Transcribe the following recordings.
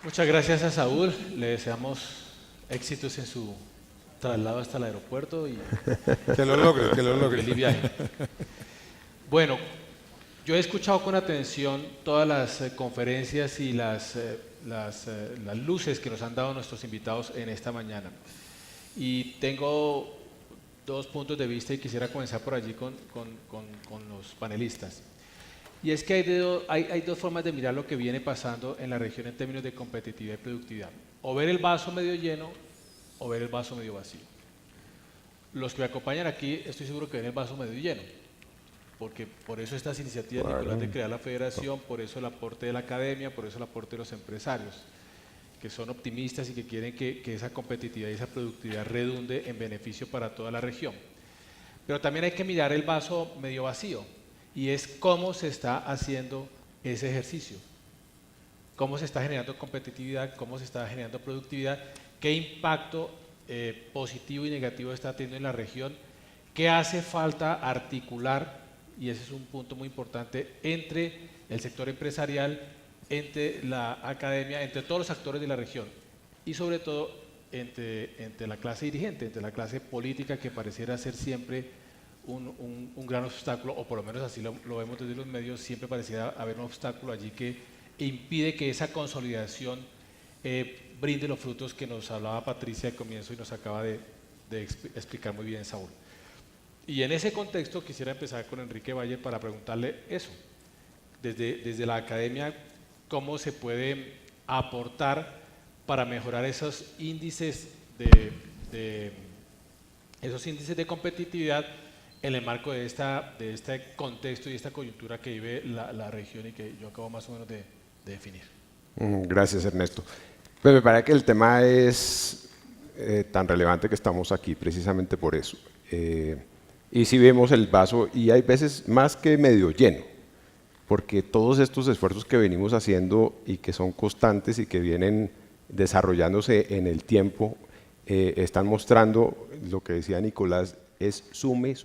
Muchas gracias a Saúl, le deseamos éxitos en su traslado hasta el aeropuerto y Que lo logre, que lo logre. feliz viaje. Bueno, yo he escuchado con atención todas las conferencias y las luces que nos han dado nuestros invitados en esta mañana. Y tengo dos puntos de vista y quisiera comenzar por allí con los panelistas. Y es que hay dos formas de mirar lo que viene pasando en la región en términos de competitividad y productividad. O ver el vaso medio lleno o ver el vaso medio vacío. Los que me acompañan aquí estoy seguro que ven el vaso medio lleno, porque por eso estas iniciativas, Nicolás, de crear la federación, por eso el aporte de la academia, por eso el aporte de los empresarios, que son optimistas y que quieren que esa competitividad y esa productividad redunde en beneficio para toda la región. Pero también hay que mirar el vaso medio vacío, y es cómo se está haciendo ese ejercicio, cómo se está generando competitividad, cómo se está generando productividad, qué impacto positivo y negativo está teniendo en la región, qué hace falta articular, y ese es un punto muy importante, entre el sector empresarial, entre la academia, entre todos los actores de la región y sobre todo entre la clase dirigente, entre la clase política, que pareciera ser siempre un gran obstáculo, o por lo menos así lo vemos desde los medios. Siempre pareciera haber un obstáculo allí que impide que esa consolidación brinde los frutos que nos hablaba Patricia al comienzo y nos acaba de explicar muy bien Saúl. Y en ese contexto quisiera empezar con Enrique Valle para preguntarle eso, desde la academia, cómo se puede aportar para mejorar esos índices de competitividad en el marco de este contexto y esta coyuntura que vive la región y que yo acabo más o menos de definir. Gracias, Ernesto. Pues me parece que el tema es tan relevante que estamos aquí precisamente por eso. Y si vemos el vaso, y hay veces más que medio lleno, porque todos estos esfuerzos que venimos haciendo y que son constantes y que vienen desarrollándose en el tiempo, están mostrando lo que decía Nicolás, es sume.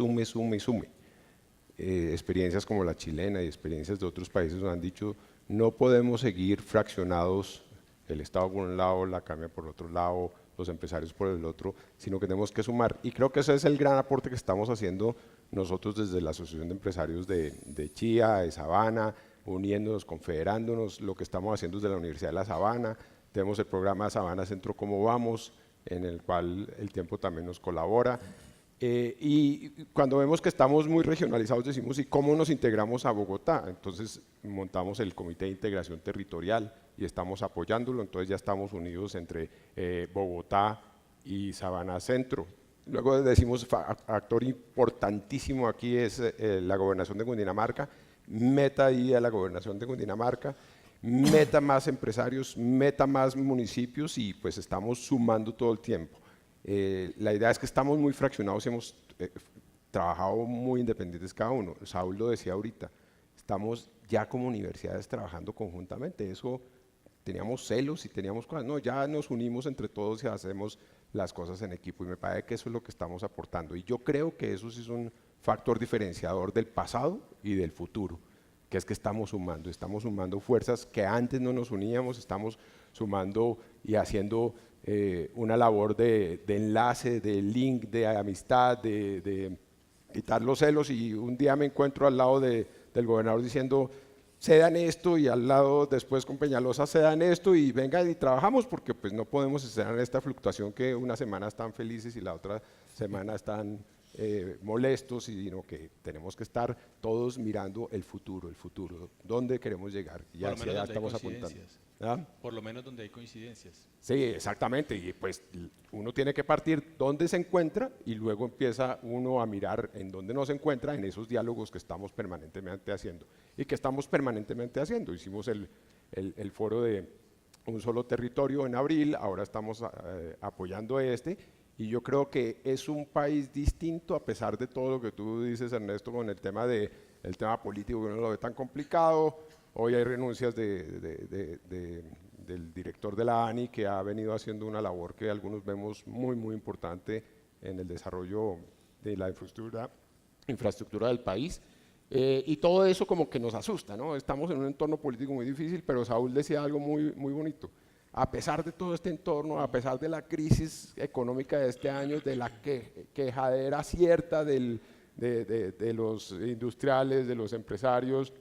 Experiencias como la chilena y experiencias de otros países nos han dicho, no podemos seguir fraccionados, el Estado por un lado, la academia por otro lado, los empresarios por el otro, sino que tenemos que sumar. Y creo que ese es el gran aporte que estamos haciendo nosotros desde la Asociación de Empresarios de Chía, de Sabana, uniéndonos, confederándonos, lo que estamos haciendo desde la Universidad de La Sabana. Tenemos el programa Sabana Centro Cómo Vamos, en el cual el tiempo también nos colabora. Y cuando vemos que estamos muy regionalizados decimos, ¿y cómo nos integramos a Bogotá? Entonces montamos el Comité de Integración Territorial y estamos apoyándolo, entonces ya estamos unidos entre Bogotá y Sabana Centro. Luego decimos, actor importantísimo aquí es la Gobernación de Cundinamarca, meta ahí a la Gobernación de Cundinamarca, meta más empresarios, meta más municipios y pues estamos sumando todo el tiempo. La idea es que estamos muy fraccionados y hemos trabajado muy independientes cada uno. Saúl lo decía ahorita, estamos ya como universidades trabajando conjuntamente. Eso teníamos celos y teníamos cosas, no, ya nos unimos entre todos y hacemos las cosas en equipo y me parece que eso es lo que estamos aportando y yo creo que eso sí es un factor diferenciador del pasado y del futuro, que es que estamos sumando fuerzas que antes no nos uníamos, estamos sumando y haciendo una labor de enlace, de link, de amistad, de quitar los celos y un día me encuentro al lado del gobernador diciendo cedan esto y al lado después con Peñalosa cedan esto y vengan y trabajamos porque pues no podemos estar en esta fluctuación que una semana están felices y la otra semana están molestos, sino que tenemos que estar todos mirando el futuro, dónde queremos llegar y hacia allá estamos apuntando. ¿Ah? Por lo menos donde hay coincidencias. Sí, exactamente, y pues uno tiene que partir dónde se encuentra y luego empieza uno a mirar en dónde no se encuentra en esos diálogos que estamos permanentemente haciendo y que estamos permanentemente haciendo. Hicimos el foro de un solo territorio en abril, ahora estamos apoyando y yo creo que es un país distinto a pesar de todo lo que tú dices, Ernesto, con el tema político que uno lo ve tan complicado. Hoy hay renuncias del director de la ANI que ha venido haciendo una labor que algunos vemos muy, muy importante en el desarrollo de la infraestructura del país. Y todo eso como que nos asusta, ¿no? Estamos en un entorno político muy difícil, pero Saúl decía algo muy, muy bonito. a pesar de todo este entorno, a pesar de la crisis económica de este año, de la quejadera cierta de los industriales, de los empresarios,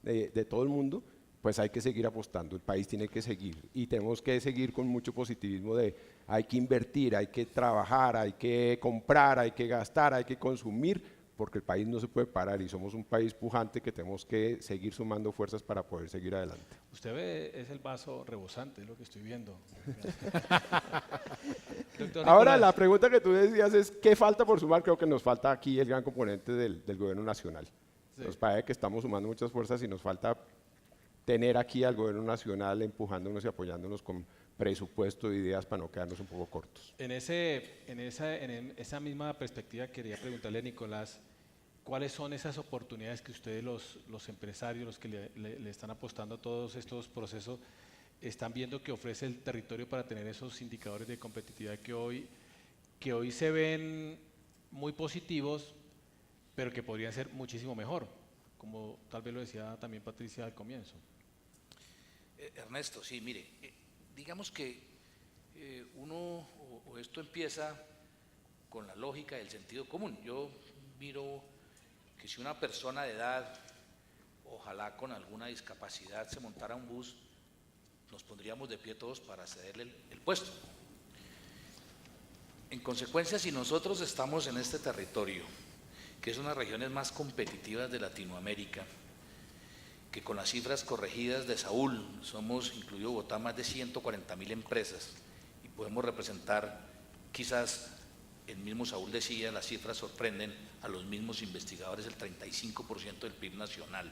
de todo el mundo, pues hay que seguir apostando, el país tiene que seguir y tenemos que seguir con mucho positivismo de hay que invertir, hay que trabajar, hay que comprar, hay que gastar, hay que consumir, porque el país no se puede parar y somos un país pujante que tenemos que seguir sumando fuerzas para poder seguir adelante. Usted ve, es el vaso rebosante, es lo que estoy viendo. Doctor Ahora Nicolás, la pregunta que tú decías es ¿qué falta por sumar? Creo que nos falta aquí el gran componente del gobierno nacional. Sí. Nos parece que estamos sumando muchas fuerzas y nos falta tener aquí al gobierno nacional empujándonos y apoyándonos con presupuesto e ideas para no quedarnos un poco cortos. en esa misma perspectiva quería preguntarle a Nicolás, ¿cuáles son esas oportunidades que ustedes, los empresarios, los que le están apostando a todos estos procesos, están viendo que ofrece el territorio para tener esos indicadores de competitividad que hoy se ven muy positivos, pero que podrían ser muchísimo mejor, como tal vez lo decía también Patricia al comienzo? Ernesto, sí, mire, digamos que esto empieza con la lógica del sentido común. Yo miro que si una persona de edad, ojalá con alguna discapacidad, se montara a un bus, nos pondríamos de pie todos para cederle el puesto. En consecuencia, si nosotros estamos en este territorio, que es una de las regiones más competitivas de Latinoamérica, que con las cifras corregidas de Saúl, somos, incluido Bogotá, más de 140.000 empresas y podemos representar, quizás el mismo Saúl decía, las cifras sorprenden a los mismos investigadores, el 35% del PIB nacional.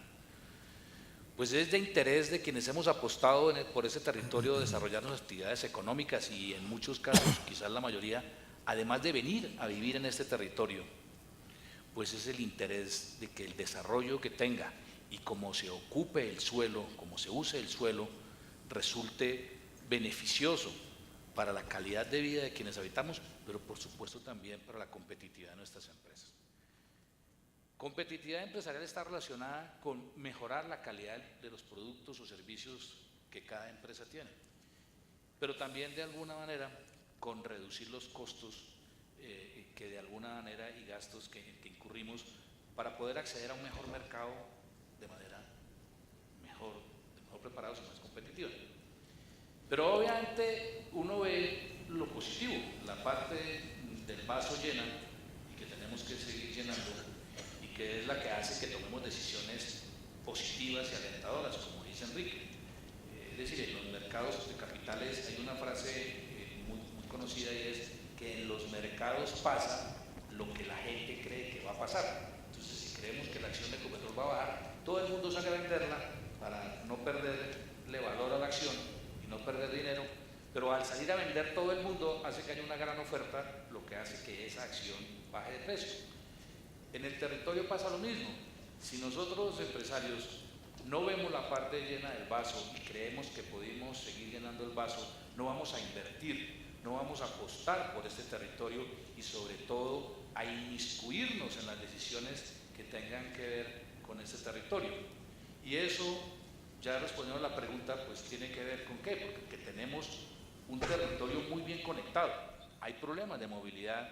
Pues es de interés de quienes hemos apostado por ese territorio desarrollar nuestras actividades económicas y en muchos casos, quizás la mayoría, además de venir a vivir en este territorio, pues es el interés de que el desarrollo que tenga y cómo se ocupe el suelo, cómo se use el suelo, resulte beneficioso para la calidad de vida de quienes habitamos, pero por supuesto también para la competitividad de nuestras empresas. Competitividad empresarial está relacionada con mejorar la calidad de los productos o servicios que cada empresa tiene, pero también de alguna manera con reducir los costos que de alguna manera y gastos que incurrimos para poder acceder a un mejor mercado de manera mejor preparados y más competitiva. Pero obviamente uno ve lo positivo, la parte del vaso llena y que tenemos que seguir llenando y que es la que hace que tomemos decisiones positivas y alentadoras, como dice Enrique. Es decir, en los mercados de capitales hay una frase muy conocida y es que en los mercados pasa lo que la gente cree que va a pasar. Entonces, si creemos que la acción de Ecopetrol va a bajar, todo el mundo sale a venderla para no perderle valor a la acción y no perder dinero, pero al salir a vender todo el mundo hace que haya una gran oferta, lo que hace que esa acción baje de precio. En el territorio pasa lo mismo. Si nosotros los empresarios no vemos la parte llena del vaso y creemos que podemos seguir llenando el vaso, no vamos a invertir, no vamos a apostar por este territorio y sobre todo a inmiscuirnos en las decisiones que tengan que ver con este territorio. Y eso, ya respondiendo a la pregunta, pues tiene que ver con qué, porque tenemos un territorio muy bien conectado. Hay problemas de movilidad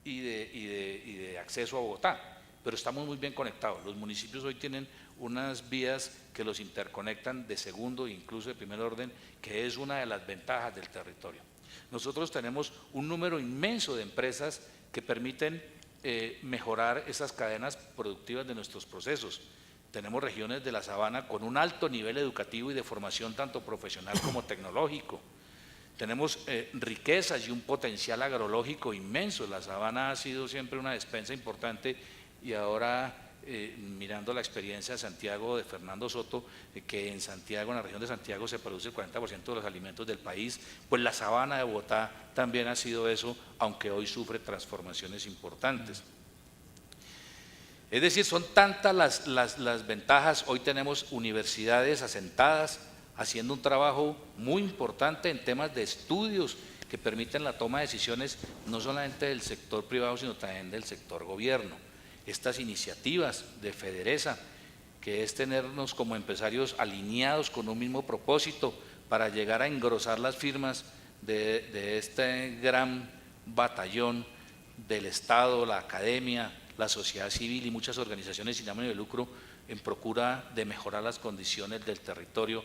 y de acceso a Bogotá, pero estamos muy bien conectados. Los municipios hoy tienen unas vías que los interconectan de segundo e incluso de primer orden, que es una de las ventajas del territorio. Nosotros tenemos un número inmenso de empresas que permiten mejorar esas cadenas productivas de nuestros procesos. Tenemos regiones de la sabana con un alto nivel educativo y de formación tanto profesional como tecnológico. Tenemos riquezas y un potencial agrológico inmenso. La sabana ha sido siempre una despensa importante y ahora mirando la experiencia de Santiago de Fernando Soto, que en Santiago, en la región de Santiago se produce el 40% de los alimentos del país, pues la sabana de Bogotá también ha sido eso, aunque hoy sufre transformaciones importantes. Es decir, son tantas las ventajas. Hoy tenemos universidades asentadas, haciendo un trabajo muy importante en temas de estudios que permiten la toma de decisiones no solamente del sector privado, sino también del sector gobierno. Estas iniciativas de Federesa, que es tenernos como empresarios alineados con un mismo propósito, para llegar a engrosar las firmas de este gran batallón del Estado, la academia, la sociedad civil y muchas organizaciones sin ánimo de lucro en procura de mejorar las condiciones del territorio.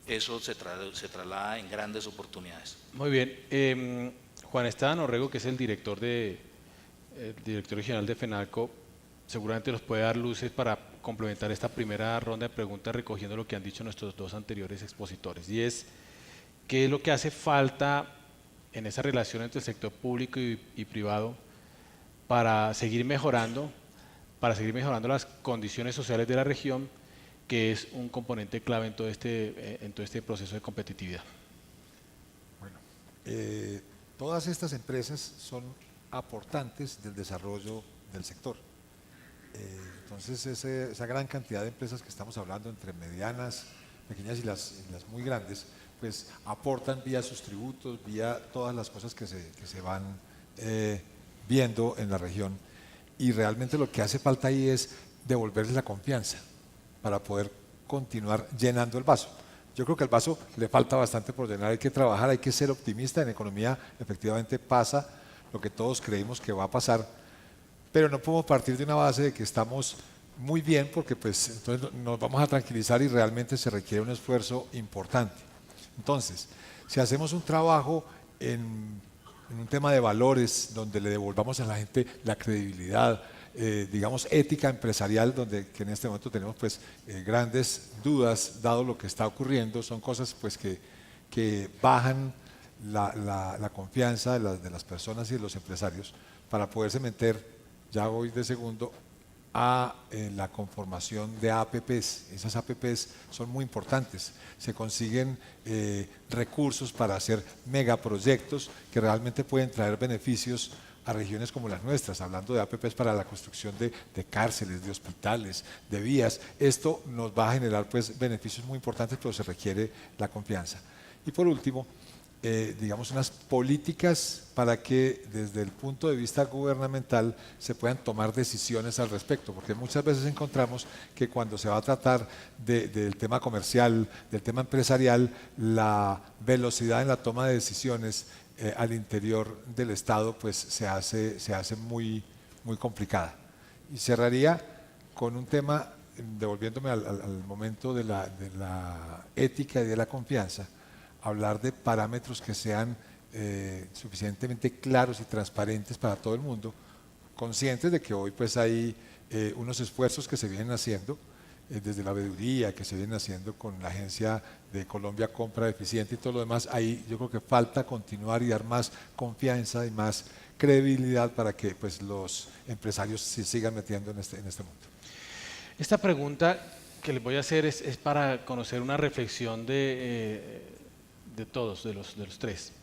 Eso se traslada en grandes oportunidades. Muy bien. Juan Esteban Orrego, que es el director regional de FENALCO, seguramente nos puede dar luces para complementar esta primera ronda de preguntas recogiendo lo que han dicho nuestros dos anteriores expositores, y es qué es lo que hace falta en esa relación entre el sector público y privado para seguir mejorando las condiciones sociales de la región, que es un componente clave en todo este proceso de competitividad. Bueno, todas estas empresas son aportantes del desarrollo del sector. Entonces, esa gran cantidad de empresas que estamos hablando, entre medianas, pequeñas y las muy grandes, pues aportan vía sus tributos, vía todas las cosas que se van viendo en la región. Y realmente lo que hace falta ahí es devolverles la confianza para poder continuar llenando el vaso. Yo creo que al vaso le falta bastante por llenar, hay que trabajar, hay que ser optimista. En economía efectivamente pasa lo que todos creímos que va a pasar, pero no podemos partir de una base de que estamos muy bien, porque pues entonces nos vamos a tranquilizar y realmente se requiere un esfuerzo importante. Entonces, si hacemos un trabajo en un tema de valores, donde le devolvamos a la gente la credibilidad, digamos ética empresarial, que en este momento tenemos pues grandes dudas dado lo que está ocurriendo, son cosas pues que bajan la confianza de las personas y de los empresarios para poderse meter, ya voy de segundo, a la conformación de APPs. Esas APPs son muy importantes, se consiguen recursos para hacer megaproyectos que realmente pueden traer beneficios a regiones como las nuestras, hablando de APPs para la construcción de cárceles, de hospitales, de vías. Esto nos va a generar pues beneficios muy importantes, pero se requiere la confianza. Y por último, digamos, unas políticas para que desde el punto de vista gubernamental se puedan tomar decisiones al respecto, porque muchas veces encontramos que cuando se va a tratar del tema comercial, del tema empresarial, la velocidad en la toma de decisiones al interior del Estado pues se hace muy complicada. Y cerraría con un tema, devolviéndome al momento de la ética y de la confianza, hablar de parámetros que sean suficientemente claros y transparentes para todo el mundo, conscientes de que hoy pues hay unos esfuerzos que se vienen haciendo desde la veeduría, que se vienen haciendo con la Agencia de Colombia Compra Eficiente y todo lo demás. Ahí yo creo que falta continuar y dar más confianza y más credibilidad para que pues los empresarios se sigan metiendo en este mundo. Esta pregunta que les voy a hacer es para conocer una reflexión de todos, de los tres.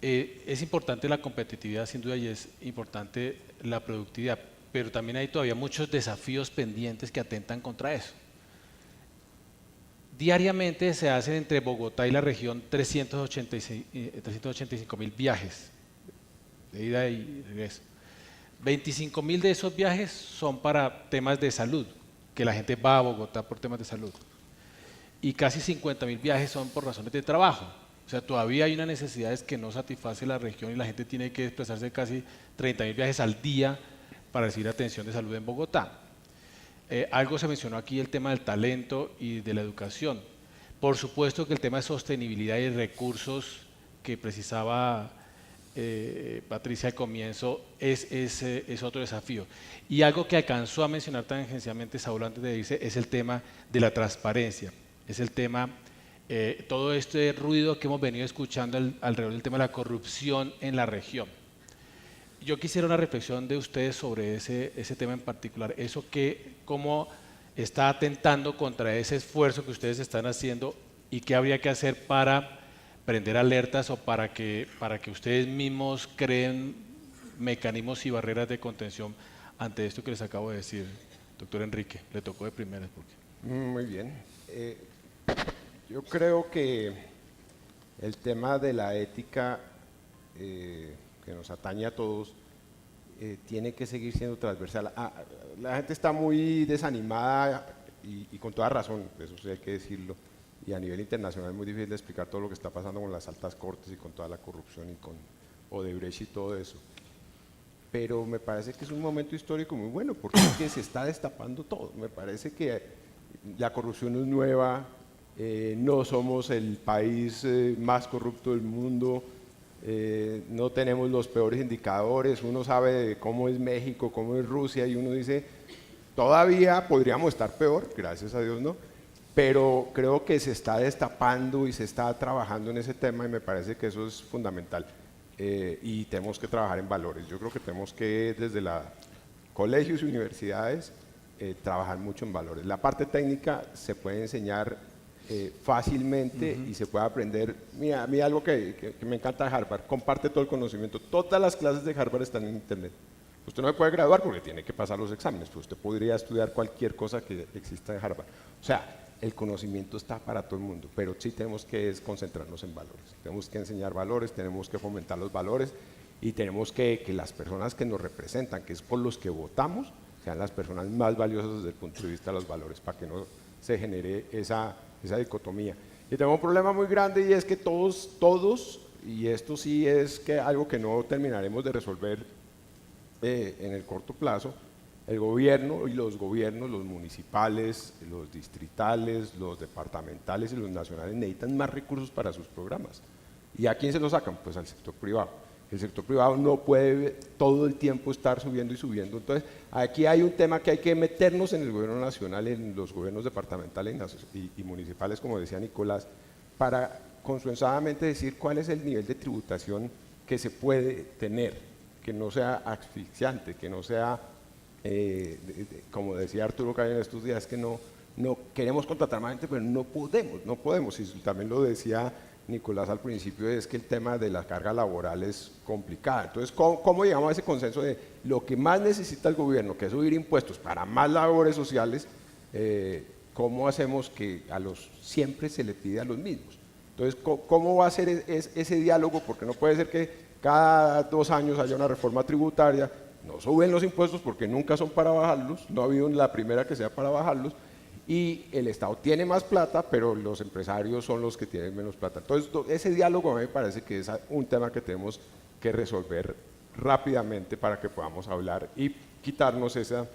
Es importante la competitividad sin duda y es importante la productividad, pero también hay todavía muchos desafíos pendientes que atentan contra eso. Diariamente se hacen entre Bogotá y la región 385.000 viajes de ida y regreso. 25.000 de esos viajes son para temas de salud, que la gente va a Bogotá por temas de salud. Y casi 50.000 viajes son por razones de trabajo. O sea, todavía hay unas necesidades que no satisface la región y la gente tiene que desplazarse casi 30.000 viajes al día para recibir atención de salud en Bogotá. Algo se mencionó aquí, el tema del talento y de la educación. Por supuesto que el tema de sostenibilidad y recursos que precisaba Patricia al comienzo es otro desafío. Y algo que alcanzó a mencionar tangencialmente Saúl antes de irse es el tema de la transparencia. Es el tema, todo este ruido que hemos venido escuchando alrededor del tema de la corrupción en la región. Yo quisiera una reflexión de ustedes sobre ese tema en particular, eso cómo está atentando contra ese esfuerzo que ustedes están haciendo y qué habría que hacer para prender alertas o para que ustedes mismos creen mecanismos y barreras de contención ante esto que les acabo de decir. Doctor Enrique, le tocó de primeras. Muy bien. Yo creo que el tema de la ética que nos atañe a todos tiene que seguir siendo transversal. La gente está muy desanimada y con toda razón, eso sí hay que decirlo, y a nivel internacional es muy difícil de explicar todo lo que está pasando con las altas cortes y con toda la corrupción y con Odebrecht y todo eso. Pero me parece que es un momento histórico muy bueno porque es que se está destapando todo. Me parece que la corrupción no es nueva, no somos el país más corrupto del mundo, no tenemos los peores indicadores, uno sabe de cómo es México, cómo es Rusia y uno dice, todavía podríamos estar peor, gracias a Dios no, pero creo que se está destapando y se está trabajando en ese tema y me parece que eso es fundamental. Y tenemos que trabajar en valores. Yo creo que tenemos que desde los colegios y universidades trabajar mucho en valores. La parte técnica se puede enseñar fácilmente y se puede aprender. Mira, a mí algo que me encanta de Harvard, comparte todo el conocimiento. Todas las clases de Harvard están en internet. Usted no se puede graduar porque tiene que pasar los exámenes, pero usted podría estudiar cualquier cosa que exista de Harvard. O sea, el conocimiento está para todo el mundo, pero sí tenemos que concentrarnos en valores. Tenemos que enseñar valores, tenemos que fomentar los valores y tenemos que las personas que nos representan, que es por los que votamos, sean las personas más valiosas desde el punto de vista de los valores, para que no se genere esa dicotomía. Y tenemos un problema muy grande y es que todos, y esto sí es que algo que no terminaremos de resolver en el corto plazo, el gobierno y los gobiernos, los municipales, los distritales, los departamentales y los nacionales necesitan más recursos para sus programas. ¿Y a quién se los sacan? Pues al sector privado. El sector privado no puede todo el tiempo estar subiendo y subiendo. Entonces, aquí hay un tema que hay que meternos en el gobierno nacional, en los gobiernos departamentales y municipales, como decía Nicolás, para consensuadamente decir cuál es el nivel de tributación que se puede tener, que no sea asfixiante, que no sea como decía Arturo Calle en estos días, que no queremos contratar más gente, pero no podemos, y también lo decía Nicolás al principio, es que el tema de la carga laboral es complicada. Entonces, ¿cómo llegamos a ese consenso de lo que más necesita el gobierno, que es subir impuestos para más labores sociales? ¿Cómo hacemos que siempre se le pide a los mismos? Entonces, ¿cómo va a ser ese diálogo? Porque no puede ser que cada 2 años haya una reforma tributaria. No suben los impuestos porque nunca son para bajarlos, no ha habido la primera que sea para bajarlos, y el Estado tiene más plata, pero los empresarios son los que tienen menos plata. Entonces, ese diálogo me parece que es un tema que tenemos que resolver rápidamente para que podamos hablar y quitarnos esa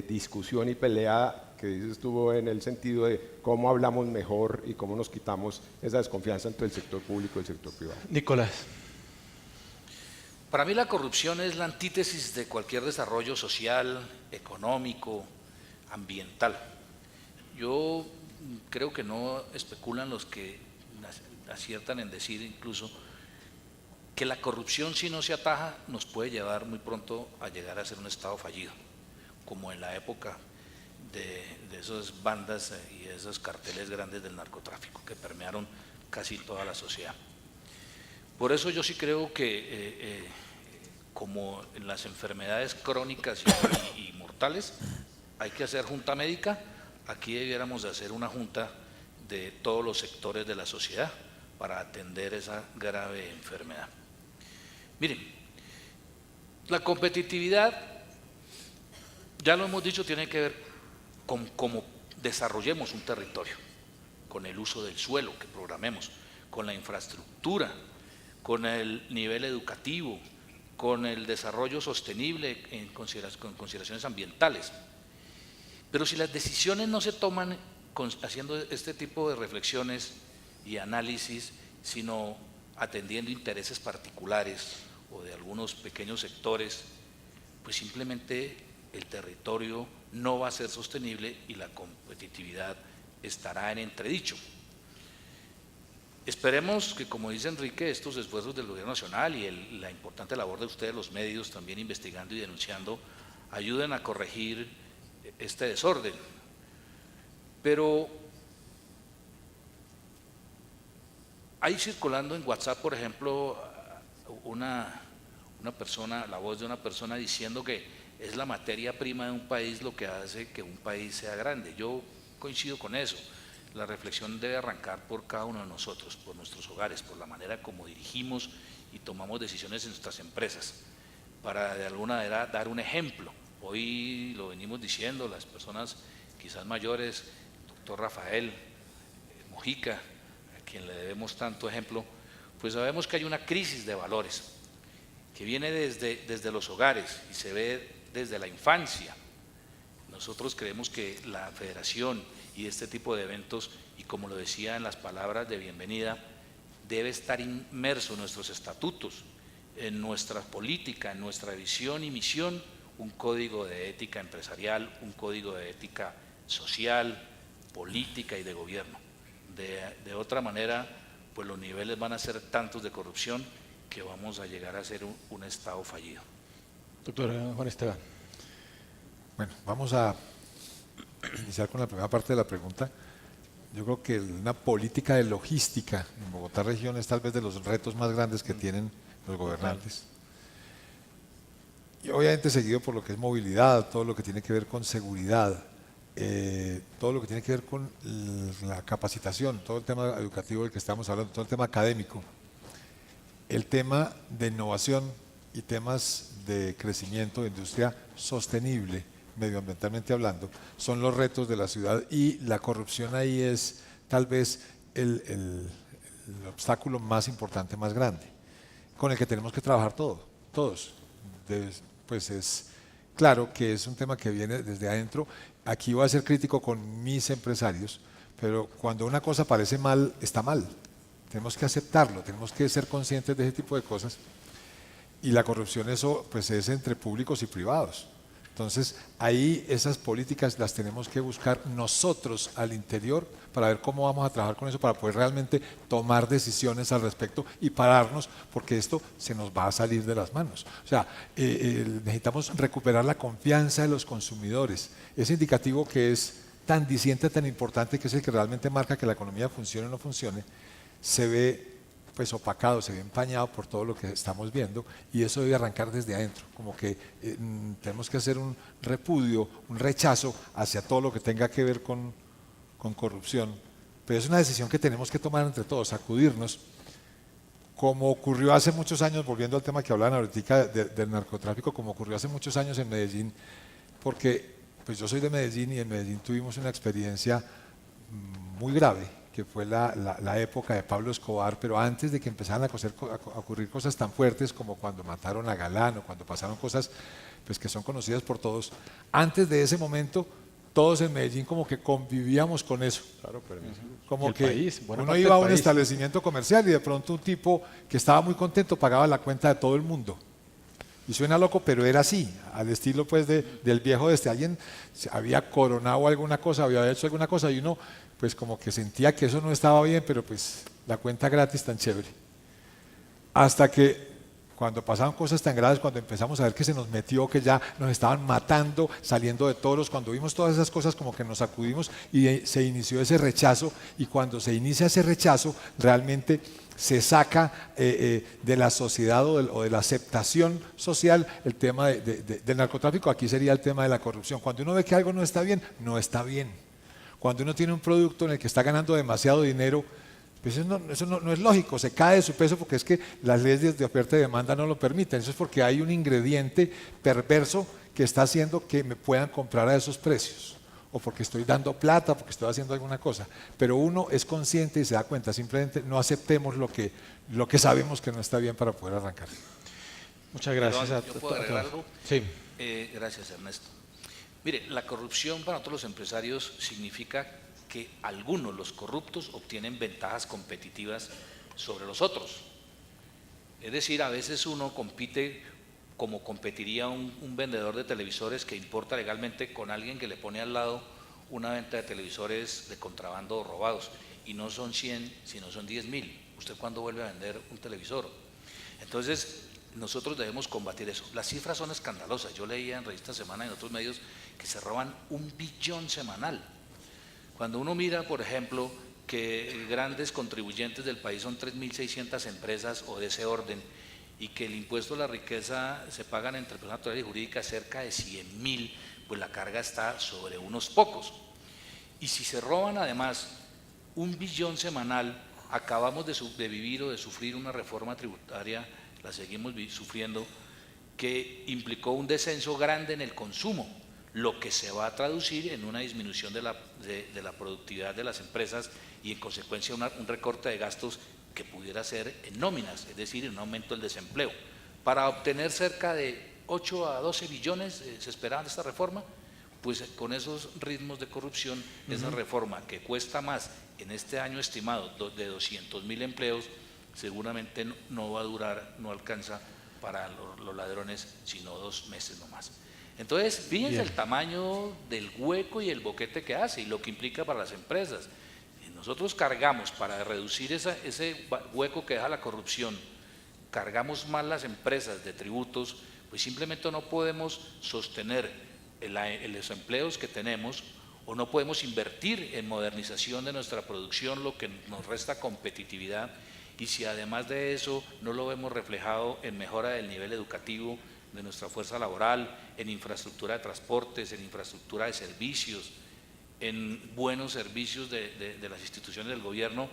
discusión y pelea que estuvo en el sentido de cómo hablamos mejor y cómo nos quitamos esa desconfianza entre el sector público y el sector privado. Nicolás. Para mí la corrupción es la antítesis de cualquier desarrollo social, económico, ambiental. Yo creo que no especulan los que aciertan en decir incluso que la corrupción, si no se ataja, nos puede llevar muy pronto a llegar a ser un Estado fallido, como en la época de esas bandas y esos carteles grandes del narcotráfico que permearon casi toda la sociedad. Por eso yo sí creo que, como en las enfermedades crónicas y mortales, hay que hacer junta médica. Aquí debiéramos de hacer una junta de todos los sectores de la sociedad para atender esa grave enfermedad. Miren, la competitividad, ya lo hemos dicho, tiene que ver con cómo desarrollemos un territorio, con el uso del suelo que programemos, con la infraestructura, con el nivel educativo, con el desarrollo sostenible con consideraciones ambientales. Pero si las decisiones no se toman haciendo este tipo de reflexiones y análisis, sino atendiendo intereses particulares o de algunos pequeños sectores, pues simplemente el territorio no va a ser sostenible y la competitividad estará en entredicho. Esperemos que, como dice Enrique, estos esfuerzos del gobierno nacional y la importante labor de ustedes, los medios, también investigando y denunciando, ayuden a corregir este desorden. Pero hay circulando en WhatsApp, por ejemplo, una persona, la voz de una persona diciendo que es la materia prima de un país lo que hace que un país sea grande. Yo coincido con eso. La reflexión debe arrancar por cada uno de nosotros, por nuestros hogares, por la manera como dirigimos y tomamos decisiones en nuestras empresas, para de alguna manera dar un ejemplo. Hoy lo venimos diciendo, las personas quizás mayores, doctor Rafael, Mojica, a quien le debemos tanto ejemplo, pues sabemos que hay una crisis de valores que viene desde los hogares y se ve desde la infancia. Nosotros creemos que la federación y este tipo de eventos, y como lo decía en las palabras de bienvenida, debe estar inmerso en nuestros estatutos, en nuestra política, en nuestra visión y misión, un código de ética empresarial, un código de ética social, política y de gobierno. De otra manera, pues los niveles van a ser tantos de corrupción que vamos a llegar a ser un Estado fallido. Doctor Juan Esteban. Bueno, vamos a iniciar con la primera parte de la pregunta. Yo creo que una política de logística en Bogotá región es tal vez de los retos más grandes que tienen los gobernantes. Y obviamente seguido por lo que es movilidad, todo lo que tiene que ver con seguridad, todo lo que tiene que ver con la capacitación, todo el tema educativo del que estamos hablando, todo el tema académico, el tema de innovación y temas de crecimiento de industria sostenible, medioambientalmente hablando, son los retos de la ciudad, y la corrupción ahí es tal vez el obstáculo más importante, más grande, con el que tenemos que trabajar todos. Pues es claro que es un tema que viene desde adentro. Aquí voy a ser crítico con mis empresarios, pero cuando una cosa parece mal, está mal. Tenemos que aceptarlo, tenemos que ser conscientes de ese tipo de cosas. Y la corrupción, eso pues es entre públicos y privados. Entonces, ahí esas políticas las tenemos que buscar nosotros al interior para ver cómo vamos a trabajar con eso, para poder realmente tomar decisiones al respecto y pararnos, porque esto se nos va a salir de las manos. O sea, necesitamos recuperar la confianza de los consumidores. Ese indicativo que es tan diciente, tan importante, que es el que realmente marca que la economía funcione o no funcione, se ve pues opacado, se ve empañado por todo lo que estamos viendo, y eso debe arrancar desde adentro, como que tenemos que hacer un repudio, un rechazo hacia todo lo que tenga que ver con corrupción, pero es una decisión que tenemos que tomar entre todos, sacudirnos, como ocurrió hace muchos años, volviendo al tema que hablaban ahorita del narcotráfico, como ocurrió hace muchos años en Medellín, porque pues yo soy de Medellín y en Medellín tuvimos una experiencia muy grave, que fue la época de Pablo Escobar, pero antes de que empezaran a ocurrir cosas tan fuertes como cuando mataron a Galán o cuando pasaron cosas pues, que son conocidas por todos, antes de ese momento todos en Medellín como que convivíamos con eso. Claro, permiso. Como El que país, buena uno parte iba a del un país. establecimiento comercial y de pronto un tipo que estaba muy contento pagaba la cuenta de todo el mundo. Y suena loco, pero era así, al estilo pues del viejo alguien había coronado alguna cosa, había hecho alguna cosa y uno pues como que sentía que eso no estaba bien, pero pues la cuenta gratis tan chévere. Hasta que cuando pasaban cosas tan graves, cuando empezamos a ver que se nos metió, que ya nos estaban matando, saliendo de toros, cuando vimos todas esas cosas como que nos sacudimos y se inició ese rechazo, y cuando se inicia ese rechazo realmente se saca de la sociedad o de la aceptación social el tema del narcotráfico. Aquí sería el tema de la corrupción. Cuando uno ve que algo no está bien, no está bien. Cuando uno tiene un producto en el que está ganando demasiado dinero, pues eso no es lógico, se cae de su peso porque es que las leyes de oferta y demanda no lo permiten. Eso es porque hay un ingrediente perverso que está haciendo que me puedan comprar a esos precios, o porque estoy dando plata, porque estoy haciendo alguna cosa. Pero uno es consciente y se da cuenta, simplemente no aceptemos lo que sabemos que no está bien para poder arrancar. Muchas gracias. Perdón, ¿yo puedo agregar algo? Sí. Gracias, Ernesto. Mire, la corrupción para nosotros los empresarios significa que algunos, los corruptos, obtienen ventajas competitivas sobre los otros. Es decir, a veces uno compite como competiría un vendedor de televisores que importa legalmente con alguien que le pone al lado una venta de televisores de contrabando robados, y no son 100, sino son 10.000. ¿Usted cuándo vuelve a vender un televisor? Entonces, nosotros debemos combatir eso. Las cifras son escandalosas. Yo leía en Revista Semana y en otros medios que se roban 1 billón semanal. Cuando uno mira, por ejemplo, que grandes contribuyentes del país son 3.600 empresas o de ese orden, y que el impuesto a la riqueza se pagan entre personas naturales y jurídicas cerca de 100.000, pues la carga está sobre unos pocos. Y si se roban además 1 billón semanal, acabamos de vivir o de sufrir una reforma tributaria, la seguimos sufriendo, que implicó un descenso grande en el consumo, lo que se va a traducir en una disminución de la productividad de las empresas y en consecuencia un recorte de gastos que pudiera ser en nóminas, es decir, en un aumento del desempleo. Para obtener cerca de 8 a 12 billones se esperaban de esta reforma, pues con esos ritmos de corrupción, esa reforma que cuesta más en este año estimado de 200.000 empleos, seguramente no va a durar, no alcanza para los ladrones sino 2 meses nomás. Entonces, fíjense el tamaño del hueco y el boquete que hace y lo que implica para las empresas. Nosotros cargamos para reducir ese hueco que deja la corrupción, cargamos más las empresas de tributos, pues simplemente no podemos sostener los empleos que tenemos o no podemos invertir en modernización de nuestra producción, lo que nos resta competitividad, y si además de eso no lo vemos reflejado en mejora del nivel educativo de nuestra fuerza laboral, en infraestructura de transportes, en infraestructura de servicios, en buenos servicios de las instituciones del gobierno,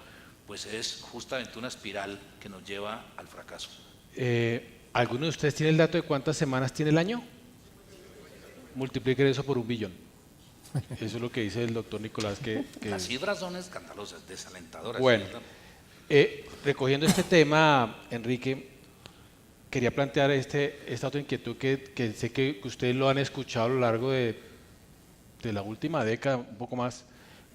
pues es justamente una espiral que nos lleva al fracaso. ¿Alguno de ustedes tiene el dato de cuántas semanas tiene el año? Multipliquen eso por 1 billón. Eso es lo que dice el doctor Nicolás. Las cifras son escandalosas, desalentadoras. Bueno, recogiendo este tema, Enrique, quería plantear esta otra inquietud que sé que ustedes lo han escuchado a lo largo de la última década, un poco más,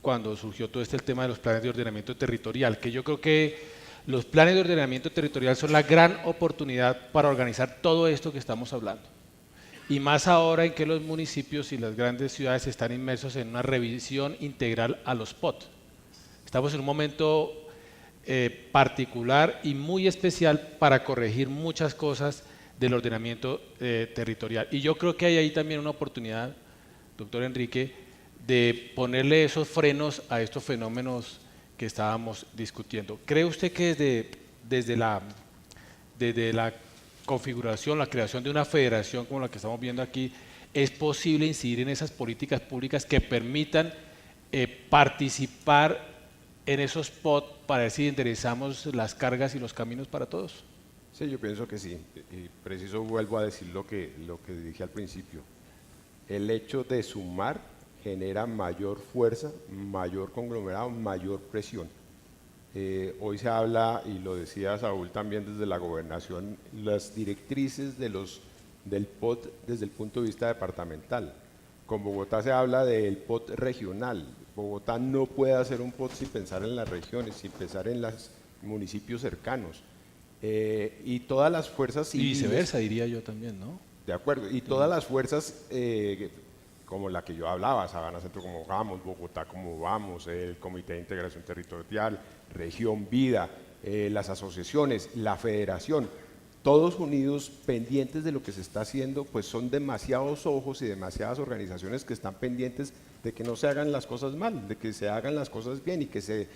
cuando surgió todo el tema de los planes de ordenamiento territorial, que yo creo que los planes de ordenamiento territorial son la gran oportunidad para organizar todo esto que estamos hablando. Y más ahora en que los municipios y las grandes ciudades están inmersos en una revisión integral a los POT. Estamos en un momento particular y muy especial para corregir muchas cosas del ordenamiento territorial. Y yo creo que hay ahí también una oportunidad, doctor Enrique, de ponerle esos frenos a estos fenómenos que estábamos discutiendo. ¿Cree usted que desde la configuración, la creación de una federación como la que estamos viendo aquí, es posible incidir en esas políticas públicas que permitan participar en esos POT para ver si enderezamos las cargas y los caminos para todos? Sí, yo pienso que sí. Y preciso vuelvo a decir lo que dije al principio. El hecho de sumar genera mayor fuerza, mayor conglomerado, mayor presión. Hoy se habla, y lo decía Saúl también desde la gobernación, las directrices del POT desde el punto de vista departamental. Con Bogotá se habla del POT regional. Bogotá no puede hacer un POT sin pensar en las regiones, sin pensar en los municipios cercanos. Y todas las fuerzas civiles… Y viceversa, diría yo también, ¿no? De acuerdo, y todas las fuerzas como la que yo hablaba, Sabana Centro como vamos, Bogotá como vamos, el Comité de Integración Territorial, Región Vida, las asociaciones, la federación, todos unidos pendientes de lo que se está haciendo, pues son demasiados ojos y demasiadas organizaciones que están pendientes de que no se hagan las cosas mal, de que se hagan las cosas bien y que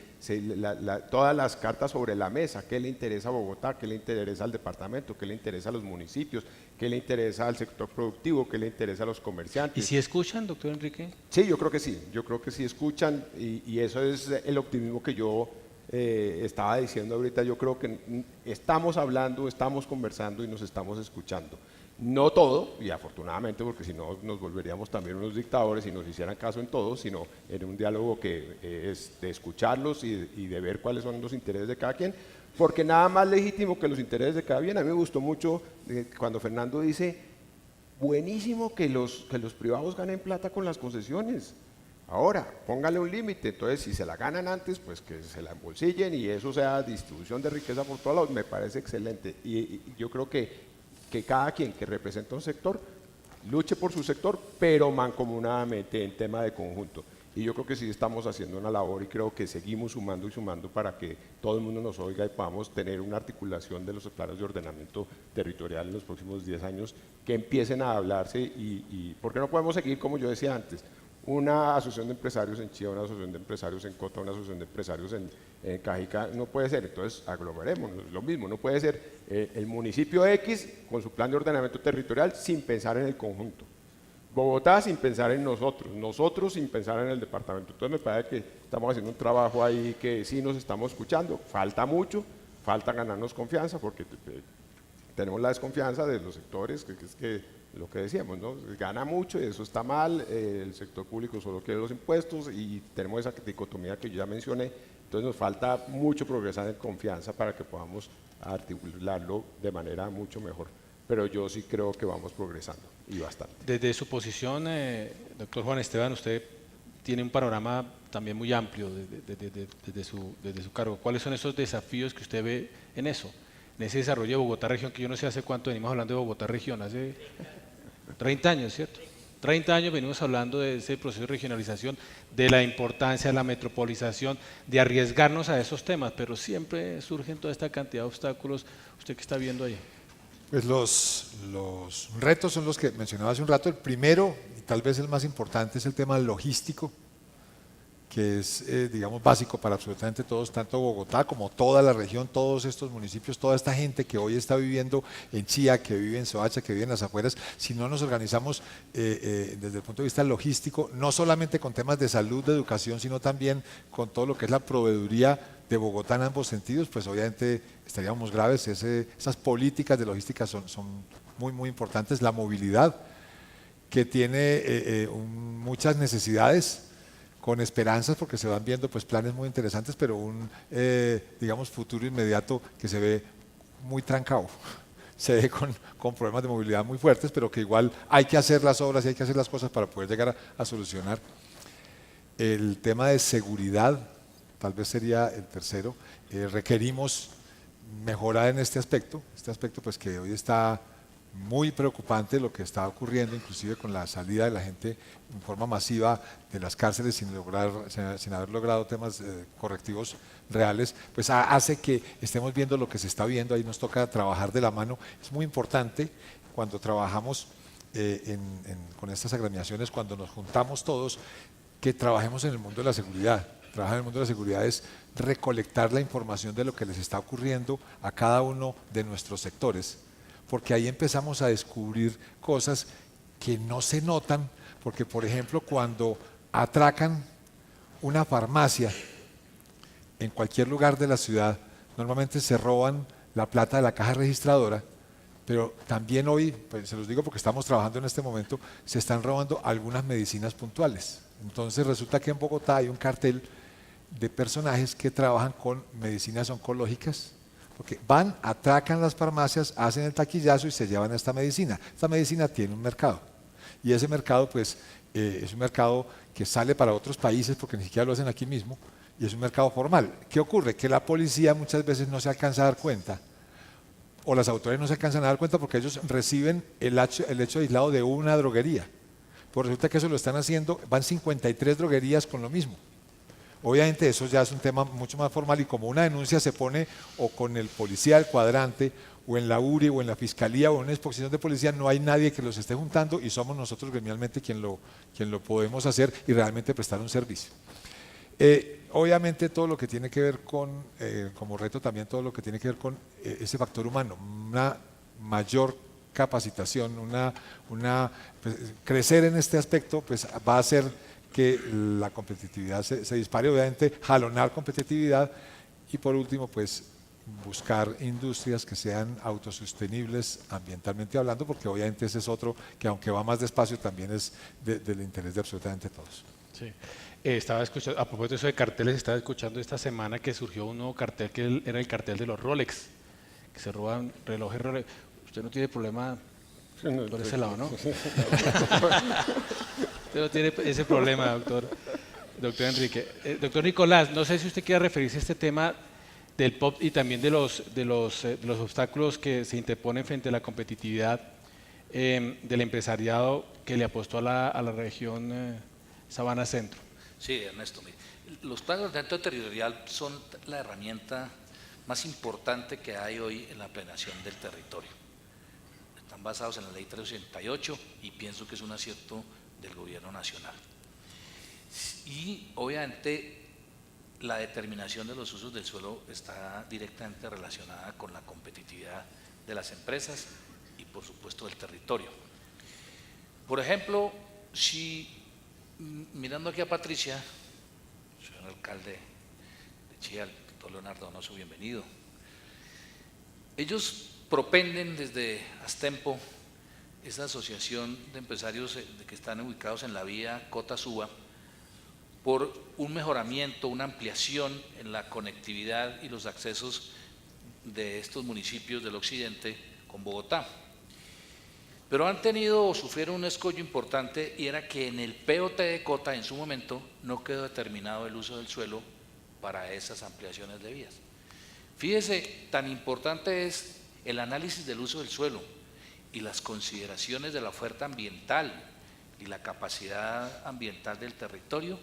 todas las cartas sobre la mesa, qué le interesa a Bogotá, qué le interesa al departamento, qué le interesa a los municipios, qué le interesa al sector productivo, qué le interesa a los comerciantes. ¿Y si escuchan, doctor Enrique? Sí, yo creo que sí escuchan y eso es el optimismo que yo estaba diciendo ahorita. Yo creo que estamos hablando, estamos conversando y nos estamos escuchando. No todo, y afortunadamente, porque si no nos volveríamos también unos dictadores y nos hicieran caso en todo, sino en un diálogo que es de escucharlos y de ver cuáles son los intereses de cada quien, porque nada más legítimo que los intereses de cada quien. A mí me gustó mucho cuando Fernando dice, buenísimo que los privados ganen plata con las concesiones. Ahora, póngale un límite, entonces si se la ganan antes, pues que se la embolsillen y eso sea distribución de riqueza por todos lados, me parece excelente. Y yo creo que cada quien que representa un sector luche por su sector, pero mancomunadamente en tema de conjunto. Y yo creo que sí estamos haciendo una labor y creo que seguimos sumando y sumando para que todo el mundo nos oiga y podamos tener una articulación de los planes de ordenamiento territorial en los próximos 10 años que empiecen a hablarse porque no podemos seguir, como yo decía antes, una asociación de empresarios en Chía, una asociación de empresarios en Cota, una asociación de empresarios en Cajica, no puede ser. Entonces aglomerémonos, lo mismo, no puede ser el municipio X con su plan de ordenamiento territorial sin pensar en el conjunto. Bogotá sin pensar en nosotros sin pensar en el departamento. Entonces me parece que estamos haciendo un trabajo ahí que sí nos estamos escuchando, falta mucho, falta ganarnos confianza porque tenemos la desconfianza de los sectores, que es que lo que decíamos, ¿no? Gana mucho y eso está mal, el sector público solo quiere los impuestos y tenemos esa dicotomía que yo ya mencioné, entonces nos falta mucho progresar en confianza para que podamos articularlo de manera mucho mejor, pero yo sí creo que vamos progresando y bastante. Desde su posición, doctor Juan Esteban, usted tiene un panorama también muy amplio desde su cargo. ¿Cuáles son esos desafíos que usted ve en eso? En ese desarrollo de Bogotá Región, que yo no sé hace cuánto venimos hablando de Bogotá Región, hace 30 años, ¿cierto? 30 años venimos hablando de ese proceso de regionalización, de la importancia de la metropolización, de arriesgarnos a esos temas, pero siempre surgen toda esta cantidad de obstáculos. ¿Usted qué está viendo ahí? Pues los retos son los que mencionaba hace un rato. El primero, y tal vez el más importante, es el tema logístico, que es, digamos, básico para absolutamente todos, tanto Bogotá como toda la región, todos estos municipios, toda esta gente que hoy está viviendo en Chía, que vive en Soacha, que vive en las afueras. Si no nos organizamos desde el punto de vista logístico, no solamente con temas de salud, de educación, sino también con todo lo que es la proveeduría de Bogotá en ambos sentidos, pues obviamente estaríamos graves. Esas políticas de logística son muy, muy importantes. La movilidad, que tiene muchas necesidades, con esperanzas, porque se van viendo pues planes muy interesantes, pero un digamos futuro inmediato que se ve muy trancado, se ve con problemas de movilidad muy fuertes, pero que igual hay que hacer las obras y hay que hacer las cosas para poder llegar a solucionar. El tema de seguridad tal vez sería el tercero. Requerimos mejorar en este aspecto pues que hoy está muy preocupante, lo que está ocurriendo, inclusive con la salida de la gente en forma masiva de las cárceles sin haber logrado temas correctivos reales, pues hace que estemos viendo lo que se está viendo. Ahí nos toca trabajar de la mano. Es muy importante cuando trabajamos con estas agremiaciones, cuando nos juntamos todos, que trabajemos en el mundo de la seguridad. Trabajar en el mundo de la seguridad es recolectar la información de lo que les está ocurriendo a cada uno de nuestros sectores, porque ahí empezamos a descubrir cosas que no se notan, porque por ejemplo cuando atracan una farmacia en cualquier lugar de la ciudad, normalmente se roban la plata de la caja registradora, pero también hoy, pues se los digo porque estamos trabajando en este momento, se están robando algunas medicinas puntuales. Entonces resulta que en Bogotá hay un cartel de personajes que trabajan con medicinas oncológicas, porque van, atracan las farmacias, hacen el taquillazo y se llevan esta medicina. Esta medicina tiene un mercado, y ese mercado pues es un mercado que sale para otros países porque ni siquiera lo hacen aquí mismo, y es un mercado formal. ¿Qué ocurre? Que la policía muchas veces no se alcanza a dar cuenta, o las autoridades no se alcanzan a dar cuenta, porque ellos reciben el hecho aislado de una droguería. Pues resulta que eso lo están haciendo, van 53 droguerías con lo mismo. Obviamente eso ya es un tema mucho más formal, y como una denuncia se pone o con el policía del cuadrante, o en la URI, o en la fiscalía, o en una exposición de policía, no hay nadie que los esté juntando, y somos nosotros gremialmente quien lo podemos hacer y realmente prestar un servicio. Obviamente todo lo que tiene que ver con, como reto también todo lo que tiene que ver con ese factor humano, una mayor capacitación, pues, crecer en este aspecto pues va a hacer que la competitividad se dispare, obviamente jalonar competitividad, y por último pues buscar industrias que sean autosostenibles ambientalmente hablando, porque obviamente ese es otro que, aunque va más despacio, también es del interés de absolutamente todos. Sí. Estaba escuchando, a propósito de eso de carteles, estaba escuchando esta semana que surgió un nuevo cartel que era el cartel de los Rolex, que se roban relojes Rolex. Usted no tiene problema por ese lado, ¿no? Usted no tiene ese problema, doctor Enrique. Doctor Nicolás, no sé si usted quiere referirse a este tema del POP y también de los obstáculos que se interponen frente a la competitividad del empresariado que le apostó a la región Sabana Centro. Sí, Ernesto, mire, los planes de ordenamiento territorial son la herramienta más importante que hay hoy en la planeación del territorio. Están basados en la ley 388 y pienso que es un acierto del gobierno nacional. Y obviamente la determinación de los usos del suelo está directamente relacionada con la competitividad de las empresas y por supuesto del territorio. Por ejemplo, si mirando aquí a Patricia, señor alcalde de Chía, el doctor Leonardo Donoso, bienvenido. Ellos propenden desde Astempo esa asociación de empresarios que están ubicados en la vía Cota-Suba por un mejoramiento, una ampliación en la conectividad y los accesos de estos municipios del occidente con Bogotá. Pero han tenido o sufrieron un escollo importante, y era que en el POT de Cota en su momento no quedó determinado el uso del suelo para esas ampliaciones de vías. Fíjese, tan importante es el análisis del uso del suelo y las consideraciones de la oferta ambiental y la capacidad ambiental del territorio,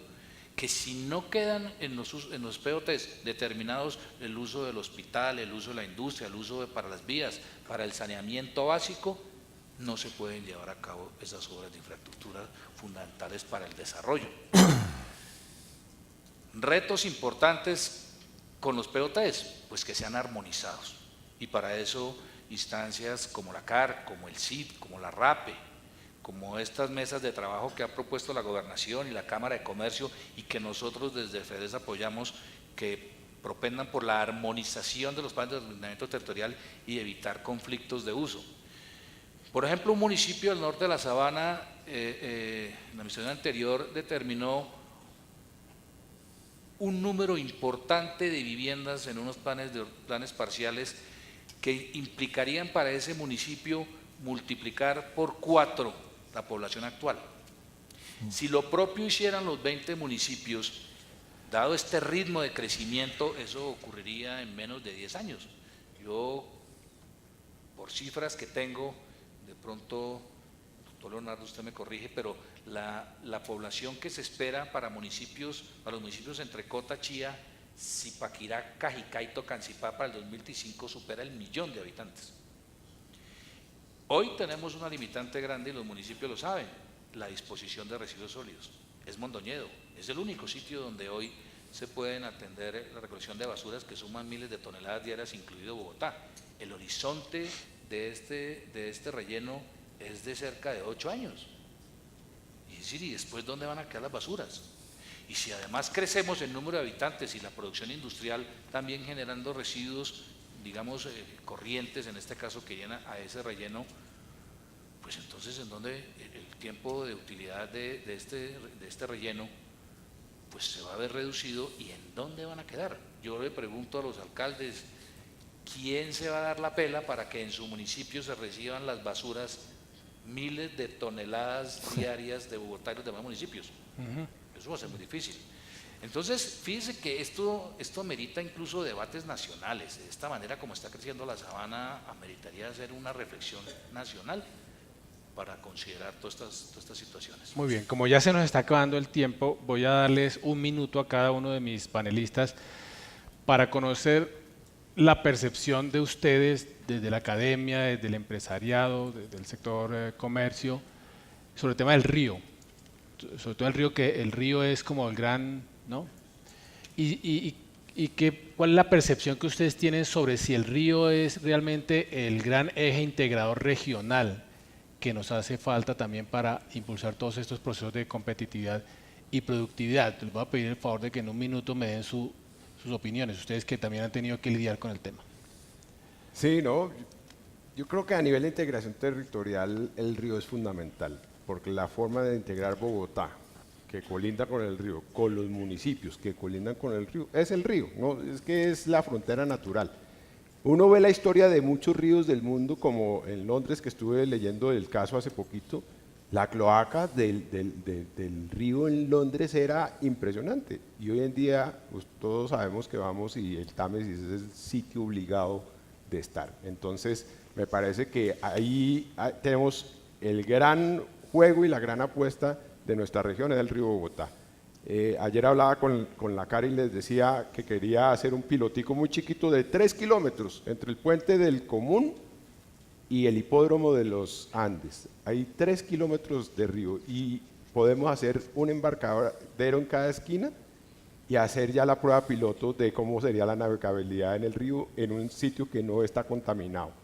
que si no quedan en los POTs determinados el uso del hospital, el uso de la industria, el uso para las vías, para el saneamiento básico, no se pueden llevar a cabo esas obras de infraestructura fundamentales para el desarrollo. Retos importantes con los POTs, pues que sean armonizados, y para eso instancias como la CAR, como el CID, como la RAPE, como estas mesas de trabajo que ha propuesto la Gobernación y la Cámara de Comercio, y que nosotros desde FEDES apoyamos, que propendan por la armonización de los planes de ordenamiento territorial y evitar conflictos de uso. Por ejemplo, un municipio del norte de la Sabana, en la misión anterior, determinó un número importante de viviendas en unos planes parciales que implicarían para ese municipio multiplicar por 4 la población actual. Si lo propio hicieran los 20 municipios, dado este ritmo de crecimiento, eso ocurriría en menos de 10 años. Yo, por cifras que tengo, de pronto, doctor Leonardo, usted me corrige, pero la población que se espera para los municipios entre Cota, Chía, Zipaquirá, Cajicá y Tocancipá para el 2025 supera el 1.000.000 de habitantes. Hoy tenemos una limitante grande, y los municipios lo saben: la disposición de residuos sólidos. Es Mondoñedo, es el único sitio donde hoy se pueden atender la recolección de basuras, que suman miles de toneladas diarias, incluido Bogotá. El horizonte de este relleno es de cerca de 8 años. Y decir, ¿y después dónde van a quedar las basuras? Y si además crecemos en número de habitantes y la producción industrial también generando residuos, digamos, corrientes, en este caso, que llena a ese relleno, pues entonces en donde el tiempo de utilidad de este relleno pues se va a ver reducido, y en dónde van a quedar. Yo le pregunto a los alcaldes, ¿quién se va a dar la pela para que en su municipio se reciban las basuras, miles de toneladas diarias de Bogotá y los demás municipios? Eso va a ser muy difícil. Entonces, fíjense que esto amerita incluso debates nacionales. De esta manera, como está creciendo la sabana, ameritaría hacer una reflexión nacional para considerar todas estas situaciones. Muy bien, como ya se nos está acabando el tiempo, voy a darles 1 minuto a cada uno de mis panelistas para conocer la percepción de ustedes desde la academia, desde el empresariado, desde el sector comercio, sobre el tema del río. Sobre todo el río, que el río es como el gran, ¿no? ¿Cuál es la percepción que ustedes tienen sobre si el río es realmente el gran eje integrador regional que nos hace falta también para impulsar todos estos procesos de competitividad y productividad? Les voy a pedir el favor de que en 1 minuto me den sus opiniones, ustedes que también han tenido que lidiar con el tema. Sí, no, yo creo que a nivel de integración territorial el río es fundamental, porque la forma de integrar Bogotá, que colinda con el río, con los municipios que colindan con el río, es el río, ¿no? Es que es la frontera natural. Uno ve la historia de muchos ríos del mundo, como en Londres, que estuve leyendo el caso hace poquito. La cloaca del río en Londres era impresionante, y hoy en día pues, todos sabemos que vamos, y el Támesis es el sitio obligado de estar. Entonces me parece que ahí tenemos el gran juego y la gran apuesta de nuestra región, es el río Bogotá. Ayer hablaba con la CAR y les decía que quería hacer un pilotico muy chiquito de 3 kilómetros entre el puente del Común y el hipódromo de los Andes. Hay 3 kilómetros de río, y podemos hacer un embarcadero en cada esquina y hacer ya la prueba piloto de cómo sería la navegabilidad en el río en un sitio que no está contaminado.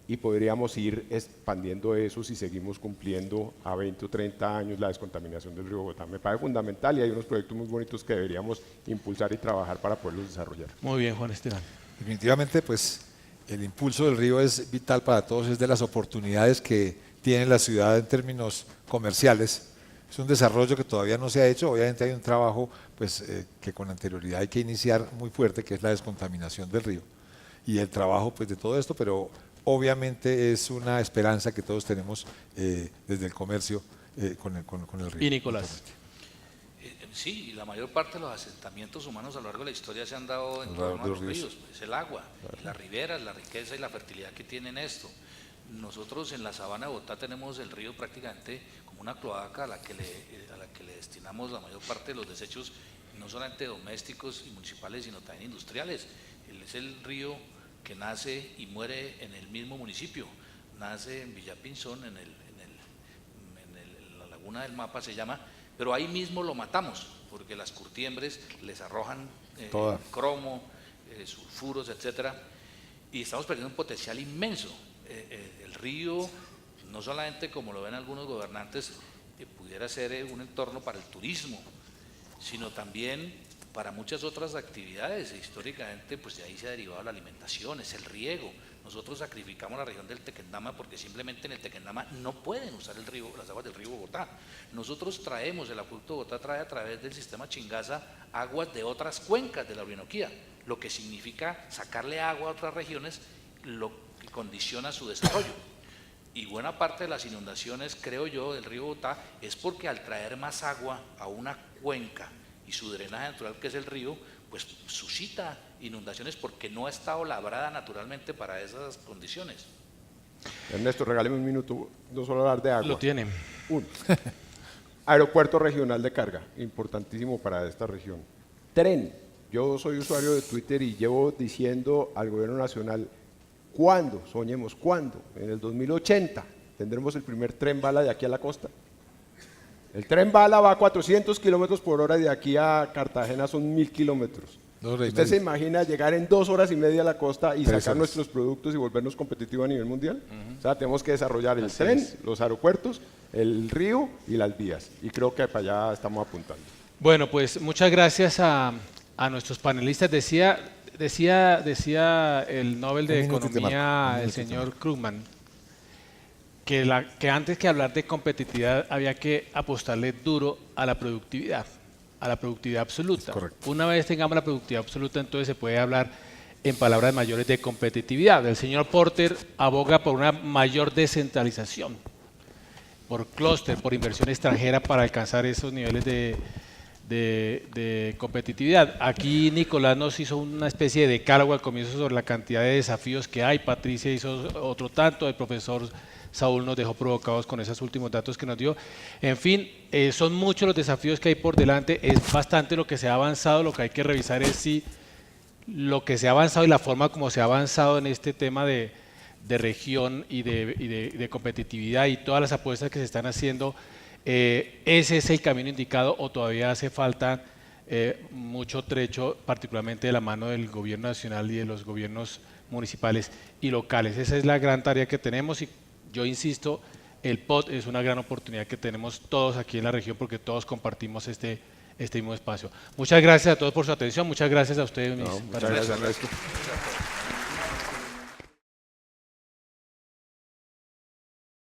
Y podríamos ir expandiendo eso si seguimos cumpliendo a 20 o 30 años la descontaminación del río Bogotá. Me parece fundamental, y hay unos proyectos muy bonitos que deberíamos impulsar y trabajar para poderlos desarrollar. Muy bien, Juan Esteban. Definitivamente, pues el impulso del río es vital para todos, es de las oportunidades que tiene la ciudad en términos comerciales. Es un desarrollo que todavía no se ha hecho. Obviamente hay un trabajo pues, que con anterioridad hay que iniciar muy fuerte, que es la descontaminación del río y el trabajo pues, de todo esto, pero obviamente es una esperanza que todos tenemos desde el comercio con el río. Y Nicolás. Sí, y la mayor parte de los asentamientos humanos a lo largo de la historia se han dado en Alrededor torno a de los los ríos. ríos, es el agua, y las riberas, la riqueza y la fertilidad que tienen esto. Nosotros en la sabana de Bogotá tenemos el río prácticamente como una cloaca a la que le destinamos la mayor parte de los desechos, no solamente domésticos y municipales, sino también industriales. Es el río que nace y muere en el mismo municipio, nace en Villapinzón, en la laguna del Mapa se llama, pero ahí mismo lo matamos, porque las curtiembres les arrojan cromo, sulfuros, etcétera, y estamos perdiendo un potencial inmenso. El río, no solamente como lo ven algunos gobernantes, pudiera ser un entorno para el turismo, sino también para muchas otras actividades. Históricamente, pues de ahí se ha derivado la alimentación, es el riego. Nosotros sacrificamos la región del Tequendama porque simplemente en el Tequendama no pueden usar el río, las aguas del río Bogotá. Nosotros traemos, el acueducto de Bogotá trae a través del sistema Chingaza aguas de otras cuencas de la Orinoquía, lo que significa sacarle agua a otras regiones, lo que condiciona su desarrollo. Y buena parte de las inundaciones, creo yo, del río Bogotá es porque al traer más agua a una cuenca y su drenaje natural, que es el río, pues suscita inundaciones porque no ha estado labrada naturalmente para esas condiciones. Ernesto, regáleme un minuto, no solo hablar de agua. Lo tiene. Uno. Aeropuerto regional de carga, importantísimo para esta región. Tren. Yo soy usuario de Twitter y llevo diciendo al gobierno nacional, ¿cuándo? Soñemos, ¿cuándo? En el 2080 tendremos el primer tren bala de aquí a la costa. El tren bala va a 400 kilómetros por hora y de aquí a Cartagena son 1000 kilómetros. ¿Usted se imagina llegar en 2 horas y media a la costa y sacar nuestros productos y volvernos competitivos a nivel mundial? O sea, tenemos que desarrollar el tren, los aeropuertos, el río y las vías. Y creo que para allá estamos apuntando. Bueno, pues muchas gracias a nuestros panelistas. Decía el Nobel de Economía, el señor Krugman, que antes que hablar de competitividad había que apostarle duro a la productividad absoluta. Una vez tengamos la productividad absoluta, entonces se puede hablar en palabras mayores de competitividad. El señor Porter aboga por una mayor descentralización, por clúster, por inversión extranjera para alcanzar esos niveles de competitividad. Aquí Nicolás nos hizo una especie de decálogo al comienzo sobre la cantidad de desafíos que hay. Patricia hizo otro tanto, el profesor Saúl nos dejó provocados con esos últimos datos que nos dio. En fin, son muchos los desafíos que hay por delante, es bastante lo que se ha avanzado. Lo que hay que revisar es si lo que se ha avanzado y la forma como se ha avanzado en este tema de región y de competitividad y todas las apuestas que se están haciendo, ese es el camino indicado o todavía hace falta mucho trecho, particularmente de la mano del gobierno nacional y de los gobiernos municipales y locales. Esa es la gran tarea que tenemos y yo insisto, el POT es una gran oportunidad que tenemos todos aquí en la región porque todos compartimos este mismo espacio. Muchas gracias a todos por su atención, muchas gracias a ustedes. Muchas gracias, Ernesto.